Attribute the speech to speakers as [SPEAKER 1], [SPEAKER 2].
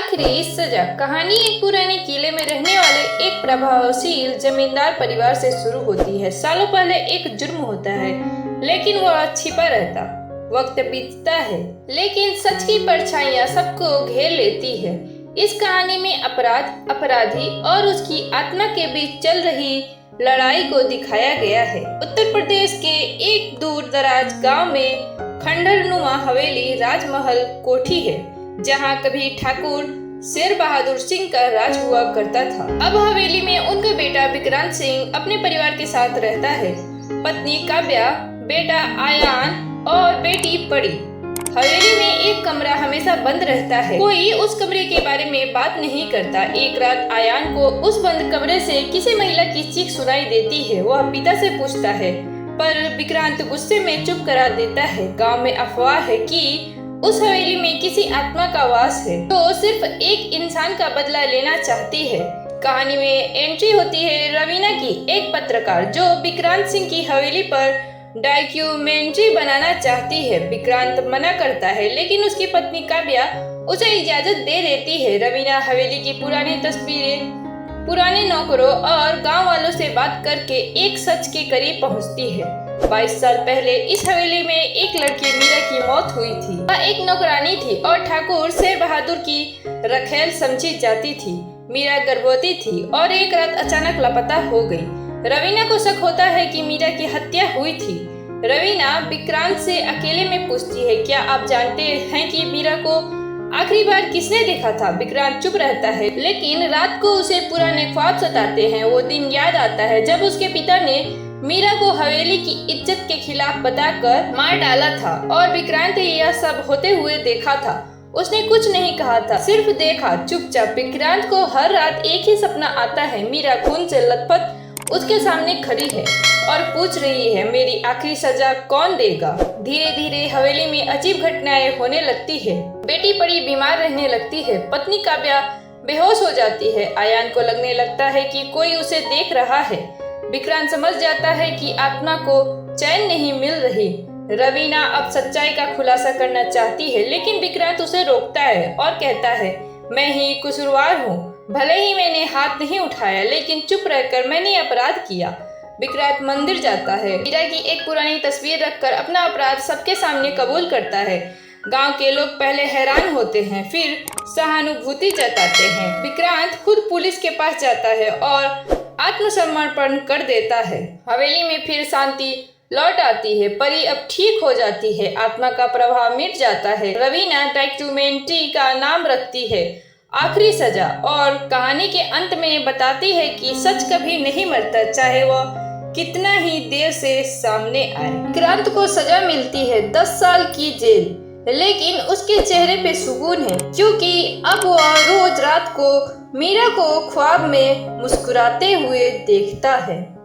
[SPEAKER 1] आखिरी सजा। कहानी एक पुराने किले में रहने वाले एक प्रभावशील जमींदार परिवार से शुरू होती है। सालों पहले एक जुर्म होता है, लेकिन वह छिपा रहता। वक्त बीतता है, लेकिन सच की परछाइयां सबको घेर लेती है। इस कहानी में अपराध, अपराधी और उसकी आत्मा के बीच चल रही लड़ाई को दिखाया गया है। उत्तर प्रदेश के एक दूर दराज गाँव में खंडहरनुमा हवेली राजमहल कोठी है, जहाँ कभी ठाकुर शेर बहादुर सिंह का राज हुआ करता था। अब हवेली में उनका बेटा विक्रांत सिंह अपने परिवार के साथ रहता है। पत्नी काव्या, बेटा आयान और बेटी परी। हवेली में एक कमरा हमेशा बंद रहता है, कोई उस कमरे के बारे में बात नहीं करता। एक रात आयान को उस बंद कमरे से किसी महिला की चीख सुनाई देती है। वह पिता से पूछता है, पर विक्रांत गुस्से में चुप करा देता है। गांव में अफवाह है कि उस हवेली में किसी आत्मा का वास है, तो सिर्फ एक इंसान का बदला लेना चाहती है। कहानी में एंट्री होती है रवीना की, एक पत्रकार जो विक्रांत सिंह की हवेली पर डॉक्यूमेंट्री बनाना चाहती है। विक्रांत मना करता है, लेकिन उसकी पत्नी काव्या उसे इजाजत दे देती है। रवीना हवेली की पुरानी तस्वीरें, पुराने नौकरों और गांव वालों से बात करके एक सच के करीब पहुंचती है। 22 साल पहले इस हवेली में एक लड़की मीरा की मौत हुई थी। वह एक नौकरानी थी और ठाकुर शेर बहादुर की रखेल समझी जाती थी। मीरा गर्भवती थी और एक रात अचानक लापता हो गई। रवीना को शक होता है कि मीरा की हत्या हुई थी। रवीना विक्रांत से अकेले में पूछती है, क्या आप जानते हैं कि मीरा को आखिरी बार किसने देखा था? विक्रांत चुप रहता है, लेकिन रात को उसे पुराने ख्वाब सताते हैं। वो दिन याद आता है जब उसके पिता ने मीरा को हवेली की इज्जत के खिलाफ बताकर मार डाला था और विक्रांत यह सब होते हुए देखा था। उसने कुछ नहीं कहा था, सिर्फ देखा चुपचाप। विक्रांत को हर रात एक ही सपना आता है, मीरा खून से लथपथ उसके सामने खड़ी है और पूछ रही है, मेरी आखिरी सजा कौन देगा? धीरे धीरे हवेली में अजीब घटनाएं होने लगती है। बेटी परी बीमार रहने लगती है, पत्नी काव्या बेहोश हो जाती है। आयान को लगने लगता है कि कोई उसे देख रहा है। विक्रांत समझ जाता है कि आत्मा को चैन नहीं मिल रही। रवीना अब सच्चाई का खुलासा करना चाहती है, लेकिन विक्रांत उसे रोकता है और कहता है, मैं ही कसूरवार हूँ। भले ही मैंने हाथ नहीं उठाया, लेकिन चुप रहकर मैंने अपराध किया। विक्रांत मंदिर जाता है, मीरा की एक पुरानी तस्वीर रखकर अपना अपराध सबके सामने कबूल करता है। गांव के लोग पहले हैरान होते हैं, फिर सहानुभूति जताते हैं। विक्रांत खुद पुलिस के पास जाता है और आत्मसमर्पण कर देता है। हवेली में फिर शांति लौट आती है। परी अब ठीक हो जाती है, आत्मा का प्रभाव मिट जाता है। रवीना डॉक्यूमेंट्री का नाम रखती है आखिरी सजा और कहानी के अंत में बताती है कि सच कभी नहीं मरता, चाहे वह कितना ही देर से सामने आए। विक्रांत को सजा मिलती है 10 साल की जेल, लेकिन उसके चेहरे पे सुकून है, क्योंकि अब वह रोज रात को मीरा को ख्वाब में मुस्कुराते हुए देखता है।